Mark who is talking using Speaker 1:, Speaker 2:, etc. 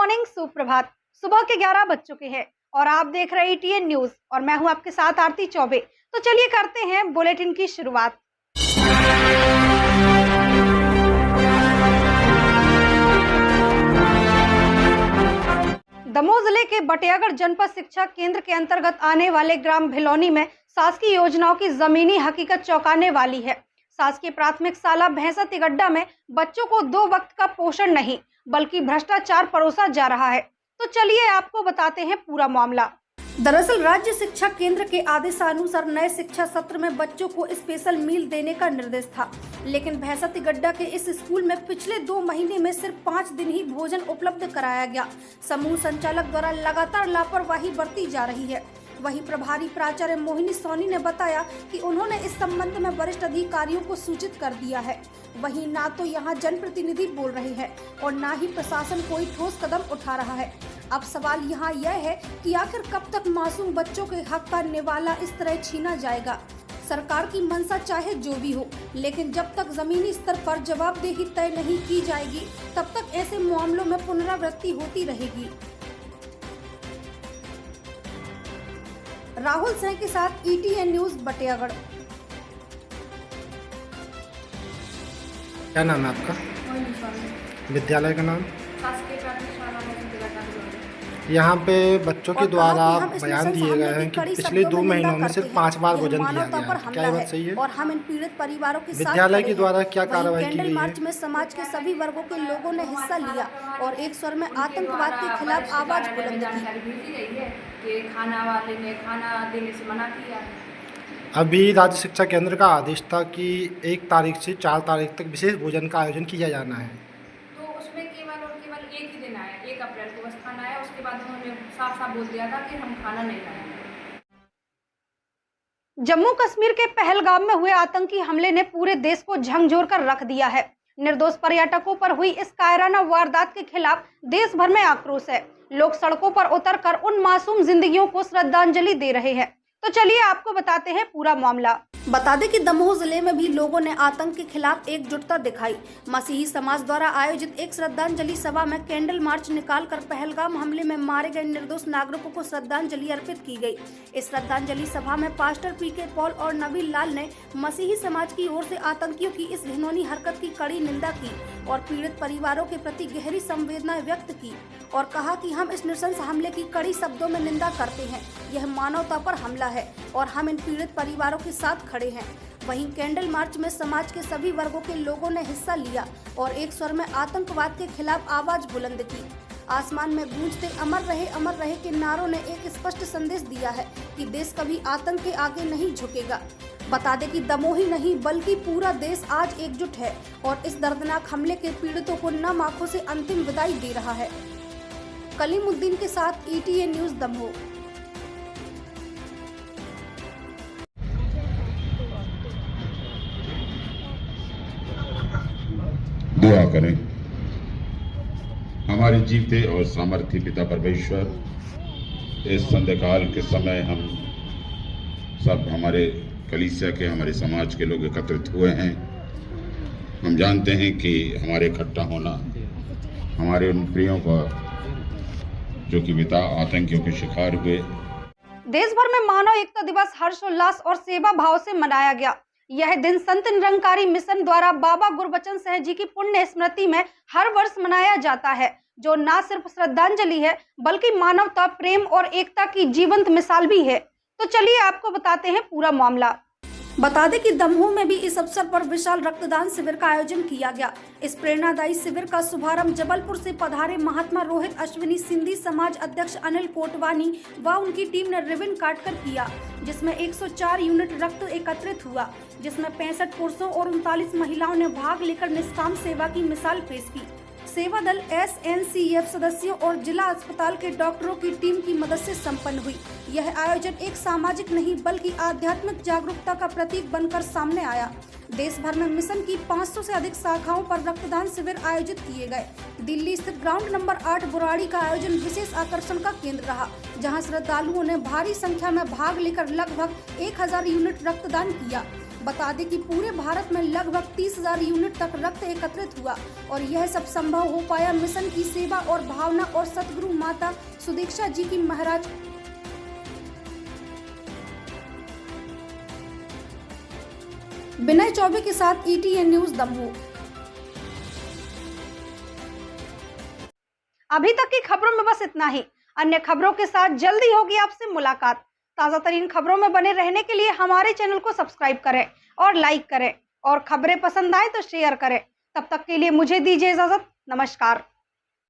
Speaker 1: Morning, सुप्रभात। सुबह के 11 बज चुके हैं और आप देख रहे हैं ETN न्यूज और मैं हूं आपके साथ आरती चौबे। तो चलिए करते हैं बुलेटिन की शुरुआत। दमोह जिले के बटियागढ़ जनपद शिक्षा केंद्र के अंतर्गत आने वाले ग्राम भिलौनी में शासकीय योजनाओं की जमीनी हकीकत चौंकाने वाली है। शासकीय प्राथमिक शाला भैंसा तिगड्डा में बच्चों को 2 वक्त का पोषण नहीं बल्कि भ्रष्टाचार परोसा जा रहा है। तो चलिए आपको बताते हैं पूरा मामला। दरअसल राज्य शिक्षा केंद्र के आदेशानुसार नए शिक्षा सत्र में बच्चों को स्पेशल मील देने का निर्देश था, लेकिन भैंसा तिगड्डा के इस स्कूल में पिछले 2 महीने में सिर्फ 5 दिन ही भोजन उपलब्ध कराया गया। समूह संचालक द्वारा लगातार लापरवाही बरती जा रही है। वहीं प्रभारी प्राचार्य मोहिनी सोनी ने बताया कि उन्होंने इस संबंध में वरिष्ठ अधिकारियों को सूचित कर दिया है। वहीं ना तो यहां जनप्रतिनिधि बोल रहे हैं और ना ही प्रशासन कोई ठोस कदम उठा रहा है। अब सवाल यहां यह है कि आखिर कब तक मासूम बच्चों के हक का निवाला इस तरह छीना जाएगा। सरकार की मंशा चाहे जो भी हो, लेकिन जब तक जमीनी स्तर पर जवाबदेही तय नहीं की जाएगी तब तक ऐसे मामलों में पुनरावृत्ति होती रहेगी। राहुल सिंह के साथ ETN न्यूज बटियागढ़।
Speaker 2: क्या नाम है आपका? विद्यालय का नाम? यहाँ पे बच्चों के द्वारा बयान दिए गए हैं कि पिछले 2 महीनों में सिर्फ 5 बार भोजन दिया गया है। क्या ये बात सही है?
Speaker 1: और हम इन पीड़ित परिवारों के साथ
Speaker 2: विद्यालय के द्वारा क्या कार्रवाई की गई
Speaker 1: मार्च में समाज के सभी वर्गों के लोगों ने हिस्सा लिया और एक स्वर में आतंकवाद के खिलाफ आवाज बुलंद की।
Speaker 3: खाना वाले ने खाना देने से मना किया।
Speaker 2: अभी राज्य शिक्षा केंद्र का आदेश था कि 1 तारीख से 4 तारीख तक विशेष भोजन का आयोजन किया जाना है।
Speaker 3: तो उसमें केवल और केवल एक ही दिन आया, 1 अप्रैल को बस खाना आया। उसके बाद उन्होंने साफ साफ बोल दिया था कि हम खाना नहीं लाएंगे।
Speaker 1: जम्मू कश्मीर के पहलगाम में हुए आतंकी हमले ने पूरे देश को झकझोर कर रख दिया है। निर्दोष पर्यटकों पर हुई इस कायराना वारदात के खिलाफ देश भर में आक्रोश है। लोग सड़कों पर उतरकर उन मासूम जिंदगियों को श्रद्धांजलि दे रहे हैं। तो चलिए आपको बताते हैं पूरा मामला। बता दें कि दमोह जिले में भी लोगों ने आतंक के खिलाफ एकजुटता दिखाई। मसीही समाज द्वारा आयोजित एक श्रद्धांजलि सभा में कैंडल मार्च निकालकर पहलगाम हमले में मारे गए निर्दोष नागरिकों को श्रद्धांजलि अर्पित की गई। इस श्रद्धांजलि सभा में पास्टर PK पॉल और नबील लाल ने मसीही समाज की ओर से आतंकियों की इस घिनौनी हरकत की कड़ी निंदा की और पीड़ित परिवारों के प्रति गहरी संवेदनाएं व्यक्त की और कहा कि हम इस नृशंस हमले की कड़ी शब्दों में निंदा करते हैं। यह मानवता पर हमला है और हम इन पीड़ित परिवारों के साथ खड़े हैं। वहीं कैंडल मार्च में समाज के सभी वर्गों के लोगों ने हिस्सा लिया और एक स्वर में आतंकवाद के खिलाफ आवाज बुलंद की। आसमान में गूंजते अमर रहे के नारों ने एक स्पष्ट संदेश दिया है कि देश कभी आतंक के आगे नहीं झुकेगा। बता दें कि दमोह ही नहीं बल्कि पूरा देश आज एकजुट है और इस दर्दनाक हमले के पीड़ितों को नम आंखों से अंतिम विदाई दे रहा है। कलीमुद्दीन के साथ ETN न्यूज दमोह।
Speaker 4: दुआ करें। हमारे जीते और सामर्थ्य पिता परमेश्वर, इस संध्याकाल के समय हम सब हमारे कलीसिया के, हमारे समाज के लोग एकत्रित हुए हैं। हम जानते हैं कि हमारे इकट्ठा होना हमारे उन प्रियों का जो कि पिता आतंकियों के शिकार हुए।
Speaker 1: देश भर में मानव एकता दिवस हर्षोल्लास और सेवा भाव से मनाया गया। यह दिन संत निरंकारी मिशन द्वारा बाबा गुरबचन सिंह जी की पुण्य स्मृति में हर वर्ष मनाया जाता है, जो न सिर्फ श्रद्धांजलि है बल्कि मानवता, प्रेम और एकता की जीवंत मिसाल भी है। तो चलिए आपको बताते हैं पूरा मामला। बता दें कि दमोह में भी इस अवसर पर विशाल रक्तदान शिविर का आयोजन किया गया। इस प्रेरणादायी शिविर का शुभारंभ जबलपुर से पधारे महात्मा रोहित अश्विनी सिंधी समाज अध्यक्ष अनिल कोटवानी व उनकी टीम ने रिबन काटकर किया, जिसमें 104 यूनिट रक्त एकत्रित हुआ, जिसमें 65 पुरुषों और 39 महिलाओं ने भाग लेकर निष्काम सेवा की मिसाल पेश की। सेवा दल SNCF सदस्यों और जिला अस्पताल के डॉक्टरों की टीम की मदद से संपन्न हुई। यह आयोजन एक सामाजिक नहीं बल्कि आध्यात्मिक जागरूकता का प्रतीक बनकर सामने आया। देश भर में मिशन की 500 से अधिक शाखाओं पर रक्तदान शिविर आयोजित किए गए। दिल्ली स्थित ग्राउंड नंबर 8 बुराड़ी का आयोजन विशेष आकर्षण का केंद्र रहा, जहां श्रद्धालुओं ने भारी संख्या में भाग लेकर लगभग 1000 यूनिट रक्तदान किया।
Speaker 5: बता दें कि पूरे भारत में लगभग 30,000 यूनिट तक रक्त एकत्रित हुआ और यह सब संभव हो पाया मिशन की सेवा और भावना और सतगुरु माता सुदीक्षा जी की महाराज। विनय चौबे के साथ ETN न्यूज दमोह।
Speaker 1: अभी तक की खबरों में बस इतना ही। अन्य खबरों के साथ जल्दी होगी आपसे मुलाकात। ताज़ा तरीन खबरों में बने रहने के लिए हमारे चैनल को सब्सक्राइब करें और लाइक करें और खबरें पसंद आए तो शेयर करें। तब तक के लिए मुझे दीजिए इजाजत। नमस्कार।